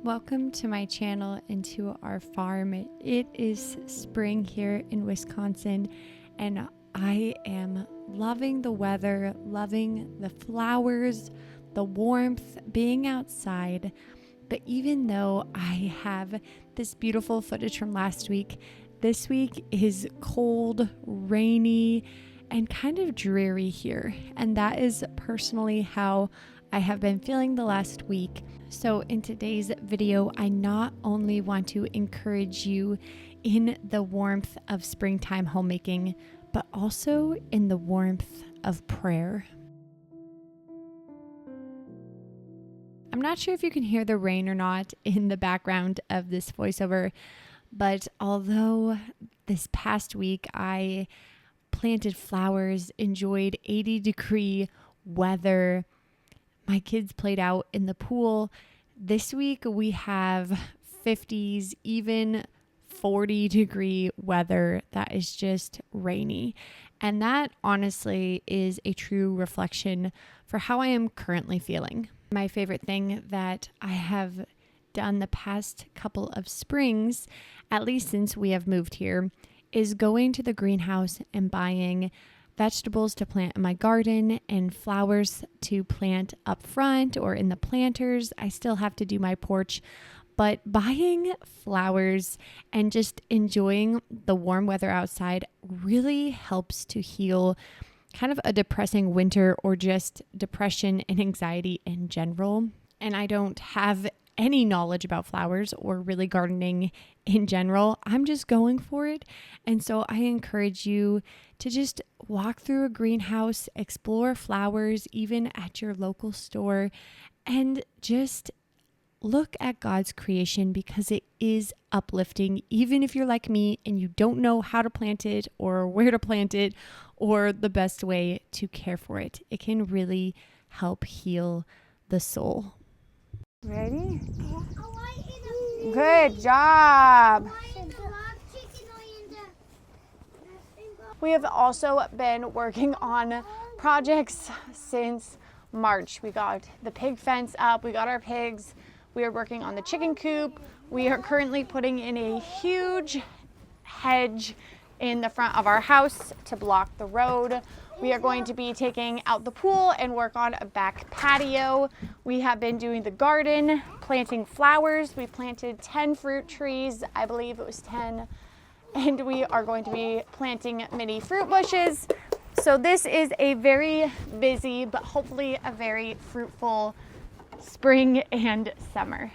Welcome to my channel and to our farm. It is spring here in Wisconsin, and I am loving the weather, loving the flowers, the warmth, being outside. But even though I have this beautiful footage from last week, this week is cold, rainy, and kind of dreary here. And that is personally how I have been feeling the last week. So in today's video, I not only want to encourage you in the warmth of springtime homemaking, but also in the warmth of prayer. I'm not sure if you can hear the rain or not in the background of this voiceover, but although this past week I planted flowers, enjoyed 80-degree weather, my kids played out in the pool, this week we have 50s, even 40-degree weather that is just rainy. And that honestly is a true reflection for how I am currently feeling. My favorite thing that I have done the past couple of springs, at least since we have moved here, is going to the greenhouse and buying vegetables to plant in my garden and flowers to plant up front or in the planters. I still have to do my porch, but buying flowers and just enjoying the warm weather outside really helps to heal kind of a depressing winter or just depression and anxiety in general. And I don't have any knowledge about flowers or really gardening in general. I'm just going for it. And so I encourage you to just walk through a greenhouse, explore flowers, even at your local store, and just look at God's creation because it is uplifting. Even if you're like me and you don't know how to plant it or where to plant it or the best way to care for it, it can really help heal the soul. Ready? Good job. We have also been working on projects since March. We got the pig fence up, we got our pigs, we are working on the chicken coop. We are currently putting in a huge hedge in the front of our house to block the road. We are going to be taking out the pool and work on a back patio. We have been doing the garden, planting flowers. We planted 10 fruit trees, I believe it was 10. And we are going to be planting mini fruit bushes. So this is a very busy, but hopefully a very fruitful spring and summer.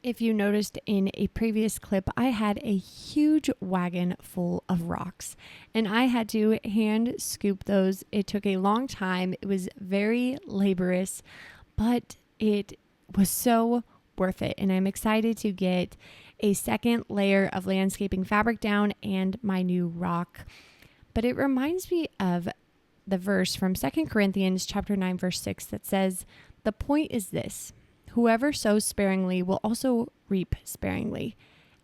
If you noticed in a previous clip, I had a huge wagon full of rocks and I had to hand scoop those. It took a long time. It was very laborious, but it was so worth it. And I'm excited to get a second layer of landscaping fabric down and my new rock. But it reminds me of the verse from 2 Corinthians chapter 9, verse 6 that says, "The point is this, whoever sows sparingly will also reap sparingly,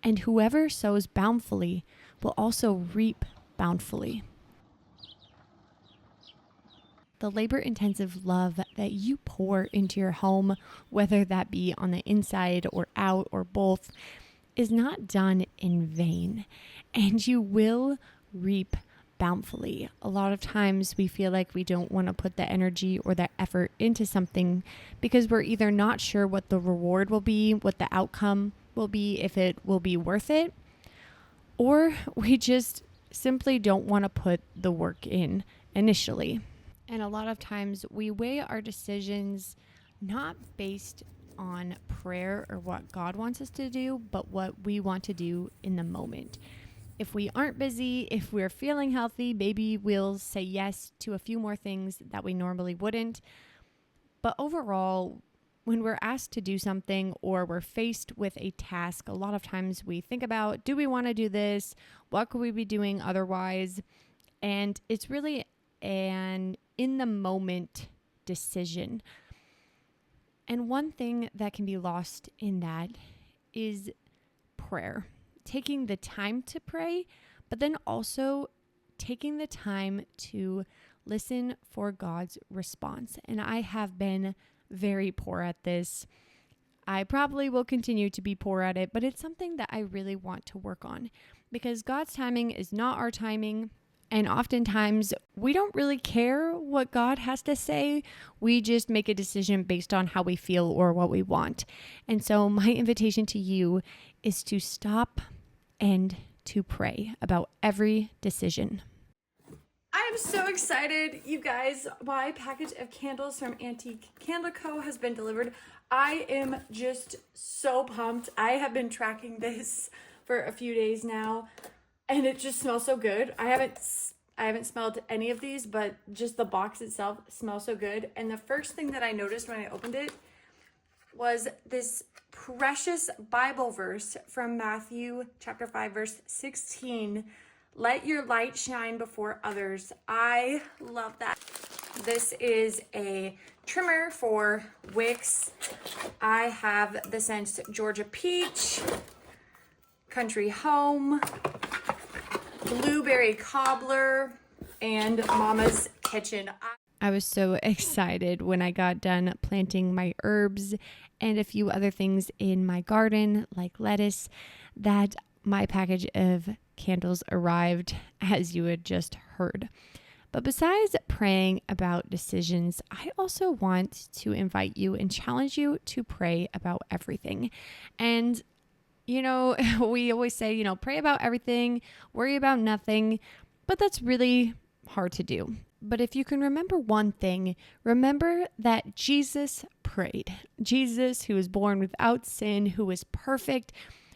and whoever sows bountifully will also reap bountifully." The labor-intensive love that you pour into your home, whether that be on the inside or out or both, is not done in vain, and you will reap bountifully. A lot of times we feel like we don't want to put the energy or the effort into something because we're either not sure what the reward will be, what the outcome will be, if it will be worth it, or we just simply don't want to put the work in initially. And a lot of times we weigh our decisions not based on prayer or what God wants us to do, but what we want to do in the moment. If we aren't busy, if we're feeling healthy, maybe we'll say yes to a few more things that we normally wouldn't. But overall, when we're asked to do something or we're faced with a task, a lot of times we think about, do we want to do this? What could we be doing otherwise? And it's really an in-the-moment decision. And one thing that can be lost in that is prayer. Taking the time to pray, but then also taking the time to listen for God's response. And I have been very poor at this. I probably will continue to be poor at it, but it's something that I really want to work on because God's timing is not our timing. And oftentimes we don't really care what God has to say. We just make a decision based on how we feel or what we want. And so my invitation to you is to stop and to pray about every decision. I am so excited, you guys. My package of candles from Antique Candle Co. has been delivered. I am just so pumped. I have been tracking this for a few days now, and it just smells so good. I haven't smelled any of these, but just the box itself smells so good. And the first thing that I noticed when I opened it was this precious Bible verse from Matthew chapter 5, verse 16. Let your light shine before others. I love that. This is a trimmer for wicks. I have the scents Georgia Peach, Country Home, Blueberry Cobbler, and Mama's Kitchen. I was so excited when I got done planting my herbs and a few other things in my garden, like lettuce, that my package of candles arrived, as you had just heard. But besides praying about decisions, I also want to invite you and challenge you to pray about everything. And we always say, pray about everything, worry about nothing, but that's really hard to do. But if you can remember one thing, remember that Jesus prayed. Jesus, who was born without sin, who was perfect,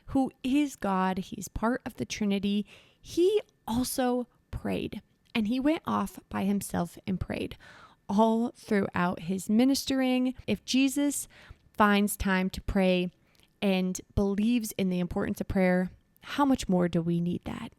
who is God, he's part of the Trinity, he also prayed. And he went off by himself and prayed all throughout his ministering. If Jesus finds time to pray and believes in the importance of prayer, how much more do we need that?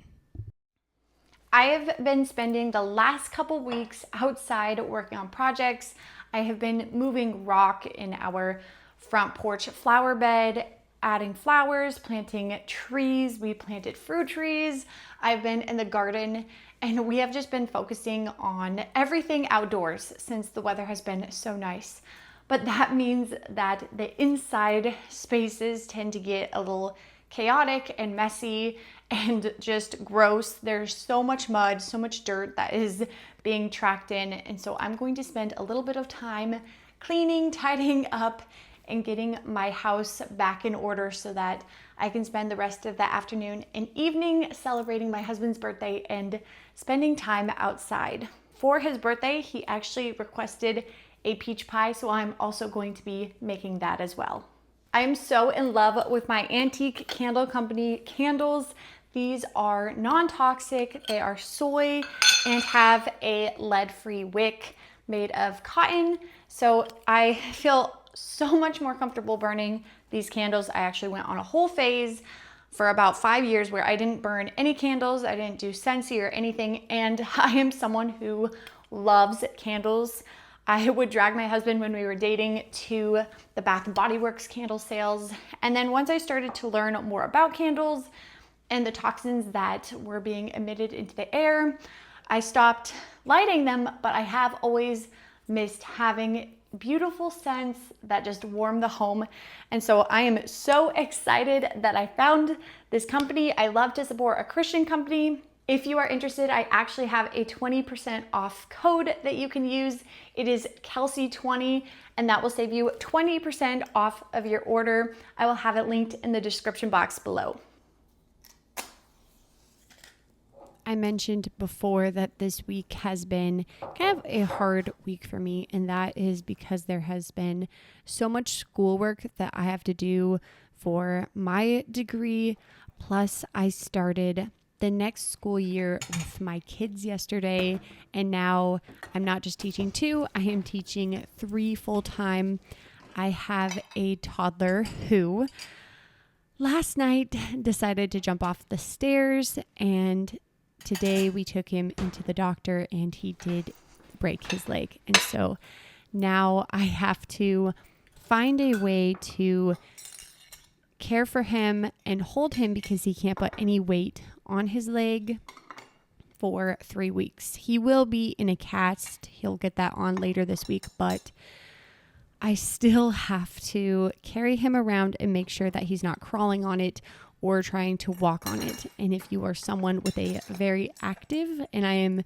I have been spending the last couple weeks outside working on projects. I have been moving rock in our front porch flower bed, adding flowers, planting trees. We planted fruit trees. I've been in the garden, and we have just been focusing on everything outdoors since the weather has been so nice. But that means that the inside spaces tend to get a little chaotic and messy and just gross. There's so much mud, so much dirt that is being tracked in. And so I'm going to spend a little bit of time cleaning, tidying up, and getting my house back in order so that I can spend the rest of the afternoon and evening celebrating my husband's birthday and spending time outside. For his birthday, he actually requested a peach pie, so I'm also going to be making that as well. I am so in love with my Antique Candle Company candles. These are non-toxic, they are soy, and have a lead-free wick made of cotton. So I feel so much more comfortable burning these candles. I actually went on a whole phase for about 5 years where I didn't burn any candles, I didn't do Scentsy or anything, and I am someone who loves candles. I would drag my husband when we were dating to the Bath & Body Works candle sales. And then once I started to learn more about candles and the toxins that were being emitted into the air, I stopped lighting them, but I have always missed having beautiful scents that just warm the home. And so I am so excited that I found this company. I love to support a Christian company. If you are interested, I actually have a 20% off code that you can use. It is Kelsey20, and that will save you 20% off of your order. I will have it linked in the description box below. I mentioned before that this week has been kind of a hard week for me, and that is because there has been so much schoolwork that I have to do for my degree. Plus, I started the next school year with my kids yesterday, and now I'm not just teaching 2, I am teaching 3 full-time. I have a toddler who last night decided to jump off the stairs, and today we took him into the doctor and he did break his leg. And so now I have to find a way to care for him and hold him because he can't put any weight on his leg for 3 weeks. He will be in a cast. He'll get that on later this week, but I still have to carry him around and make sure that he's not crawling on it or trying to walk on it. And if you are someone with a very active, and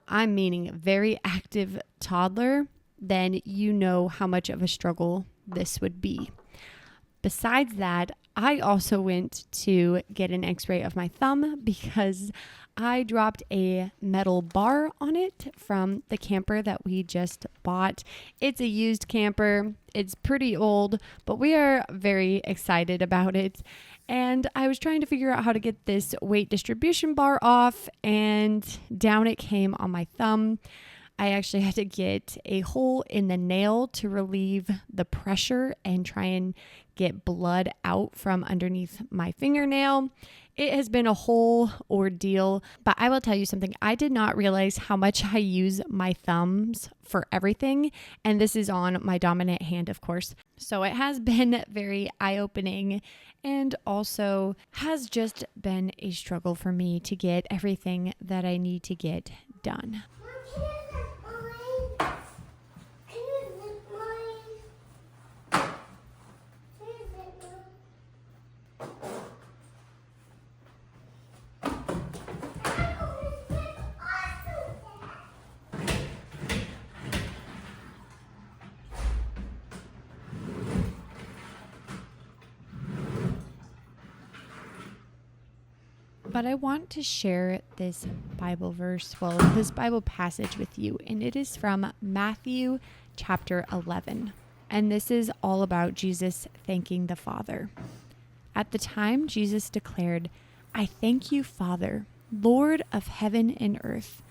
I'm meaning very active toddler, then you know how much of a struggle this would be. Besides that, I also went to get an x-ray of my thumb because I dropped a metal bar on it from the camper that we just bought. It's a used camper. It's pretty old, but we are very excited about it. And I was trying to figure out how to get this weight distribution bar off, and down it came on my thumb. I actually had to get a hole in the nail to relieve the pressure and try and get blood out from underneath my fingernail. It has been a whole ordeal, but I will tell you something. I did not realize how much I use my thumbs for everything, and this is on my dominant hand, of course. So it has been very eye-opening and also has just been a struggle for me to get everything that I need to get done. But I want to share this Bible passage with you, and it is from Matthew chapter 11. And this is all about Jesus thanking the Father. At the time, Jesus declared, "I thank you, Father, Lord of heaven and earth,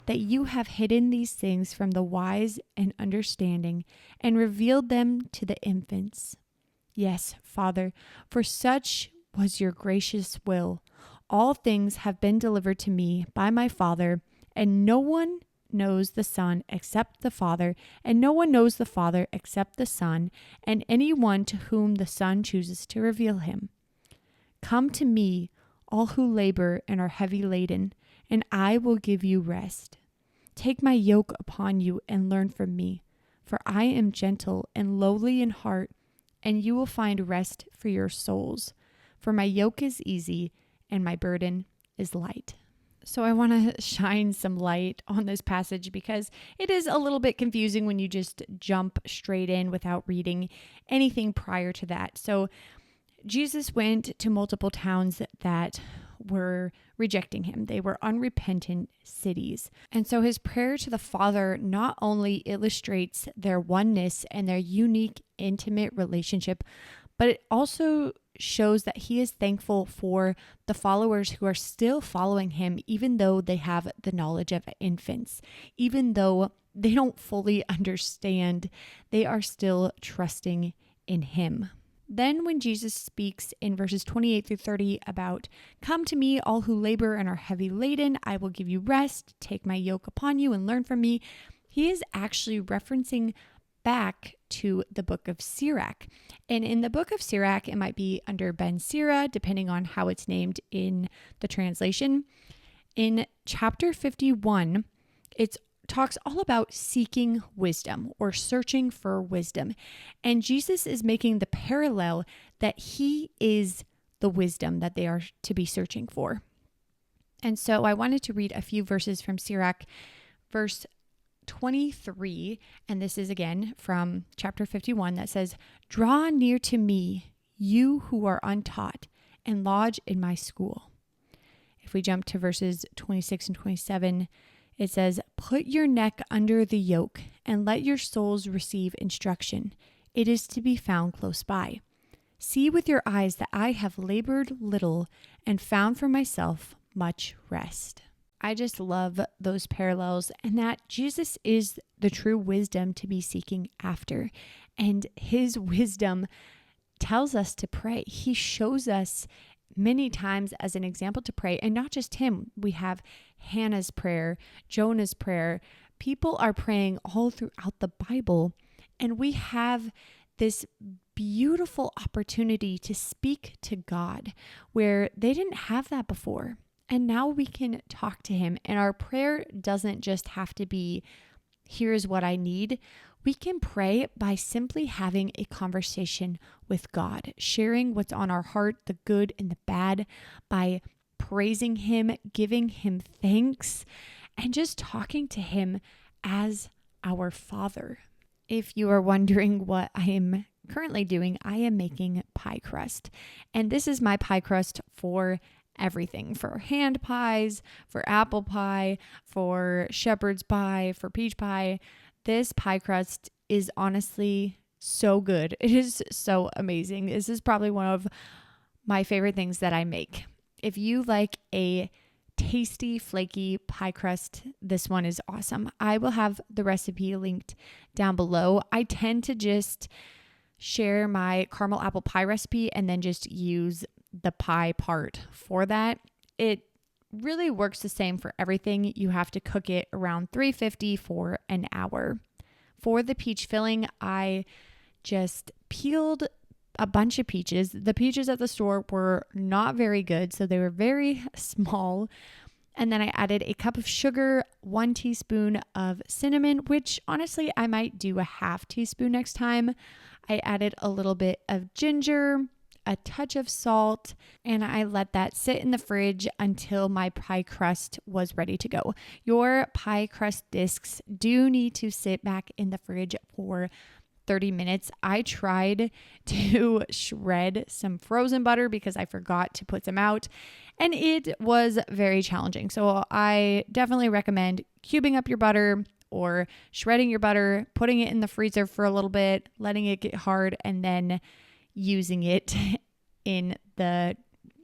that you have hidden these things from the wise and understanding and revealed them to the infants. Yes, Father, for such was your gracious will. All things have been delivered to me by my Father, and no one knows the Son except the Father, and no one knows the Father except the Son, and anyone to whom the Son chooses to reveal him. Come to me, all who labor and are heavy laden, and I will give you rest. Take my yoke upon you and learn from me, for I am gentle and lowly in heart, and you will find rest for your souls. For my yoke is easy and my burden is light." So I want to shine some light on this passage because it is a little bit confusing when you just jump straight in without reading anything prior to that. So Jesus went to multiple towns that were rejecting him. They were unrepentant cities. And so his prayer to the Father not only illustrates their oneness and their unique, intimate relationship, but it also shows that he is thankful for the followers who are still following him, even though they have the knowledge of infants, even though they don't fully understand, they are still trusting in him. Then when Jesus speaks in verses 28 through 30 about, "Come to me, all who labor and are heavy laden, I will give you rest. Take my yoke upon you and learn from me," he is actually referencing back to the book of Sirach. And in the book of Sirach, it might be under Ben Sira, depending on how it's named in the translation. In chapter 51, it talks all about seeking wisdom or searching for wisdom. And Jesus is making the parallel that he is the wisdom that they are to be searching for. And so I wanted to read a few verses from Sirach, verse 23, and this is again from chapter 51, that says, "Draw near to me, you who are untaught, and lodge in my school." If we jump to verses 26 and 27, it says, "Put your neck under the yoke, and let your souls receive instruction. It is to be found close by. See with your eyes that I have labored little, and found for myself much rest." I just love those parallels, and that Jesus is the true wisdom to be seeking after. And his wisdom tells us to pray. He shows us many times as an example to pray, and not just him. We have Hannah's prayer, Jonah's prayer. People are praying all throughout the Bible, and we have this beautiful opportunity to speak to God where they didn't have that before. And now we can talk to him, and our prayer doesn't just have to be here's what I need. We can pray by simply having a conversation with God, sharing what's on our heart, the good and the bad, by praising Him, giving Him thanks, and just talking to Him as our Father. If you are wondering what I am currently doing, I am making pie crust. And this is my pie crust for everything, for hand pies, for apple pie, for shepherd's pie, for peach pie. This pie crust is honestly so good. It is so amazing. This is probably one of my favorite things that I make. If you like a tasty, flaky pie crust, this one is awesome. I will have the recipe linked down below. I tend to just share my caramel apple pie recipe and then just use the pie part for that. It really works the same for everything. You have to cook it around 350 for an hour. For the peach filling, I just peeled a bunch of peaches. The peaches at the store were not very good, so they were very small. And then I added a cup of sugar, 1 teaspoon of cinnamon, which honestly I might do a half teaspoon next time. I added a little bit of ginger, a touch of salt, and I let that sit in the fridge until my pie crust was ready to go. Your pie crust discs do need to sit back in the fridge for 30 minutes. I tried to shred some frozen butter because I forgot to put some out, and it was very challenging. So I definitely recommend cubing up your butter or shredding your butter, putting it in the freezer for a little bit, letting it get hard, and then using it in the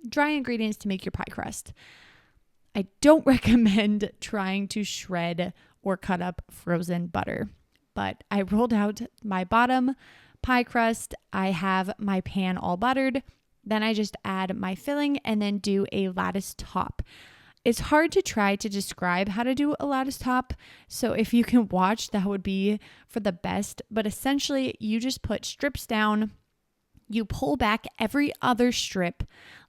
dry ingredients to make your pie crust. I don't recommend trying to shred or cut up frozen butter, but I rolled out my bottom pie crust. I have my pan all buttered. Then I just add my filling and then do a lattice top. It's hard to try to describe how to do a lattice top, so if you can watch, that would be for the best. But essentially, you just put strips down, you pull back every other strip,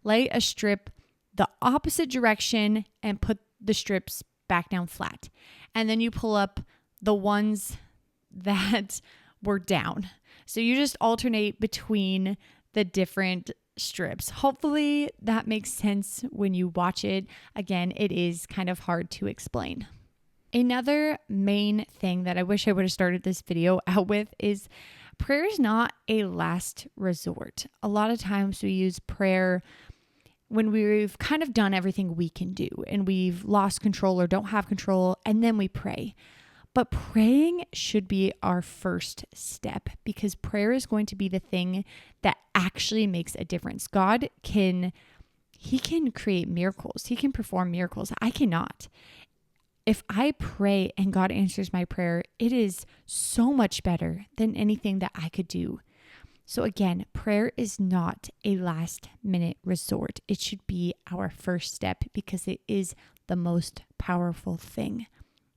lay a strip the opposite direction, and put the strips back down flat. And then you pull up the ones that were down. So you just alternate between the different strips. Hopefully that makes sense when you watch it. Again, it is kind of hard to explain. Another main thing that I wish I would have started this video out with is prayer is not a last resort. A lot of times we use prayer when we've kind of done everything we can do and we've lost control or don't have control, and then we pray. But praying should be our first step, because prayer is going to be the thing that actually makes a difference. God can create miracles. He can perform miracles. I cannot. If I pray and God answers my prayer, it is so much better than anything that I could do. So again, prayer is not a last minute resort. It should be our first step because it is the most powerful thing.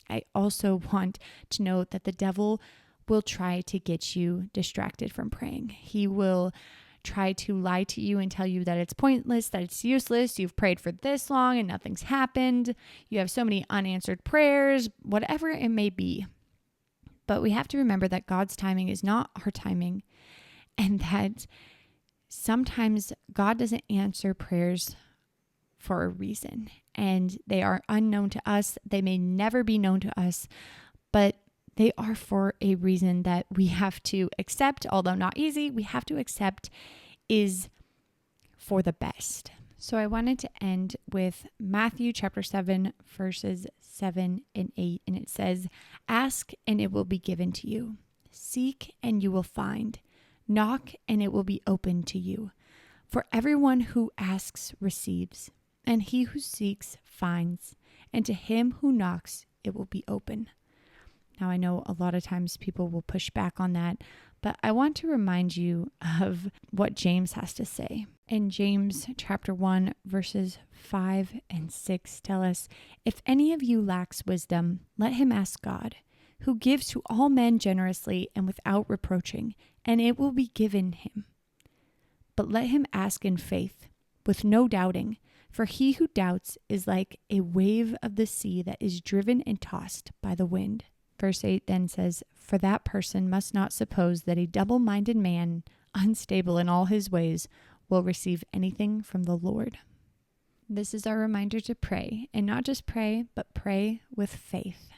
I also want to note that the devil will try to get you distracted from praying. He will try to lie to you and tell you that it's pointless, that it's useless. You've prayed for this long and nothing's happened. You have so many unanswered prayers, whatever it may be. But we have to remember that God's timing is not our timing, and that sometimes God doesn't answer prayers for a reason, and they are unknown to us. They may never be known to us, but they are for a reason that we have to accept, although not easy, we have to accept is for the best. So I wanted to end with Matthew chapter 7, verses 7 and 8, and it says, "Ask and it will be given to you. Seek and you will find. Knock and it will be opened to you. For everyone who asks receives, and he who seeks finds, and to him who knocks it will be open." Now I know a lot of times people will push back on that, but I want to remind you of what James has to say. In James chapter 1, verses 5 and 6 tell us, "If any of you lacks wisdom, let him ask God, who gives to all men generously and without reproaching, and it will be given him. But let him ask in faith, with no doubting, for he who doubts is like a wave of the sea that is driven and tossed by the wind." Verse 8 then says, "For that person must not suppose that a double-minded man, unstable in all his ways, will receive anything from the Lord." This is our reminder to pray, and not just pray, but pray with faith.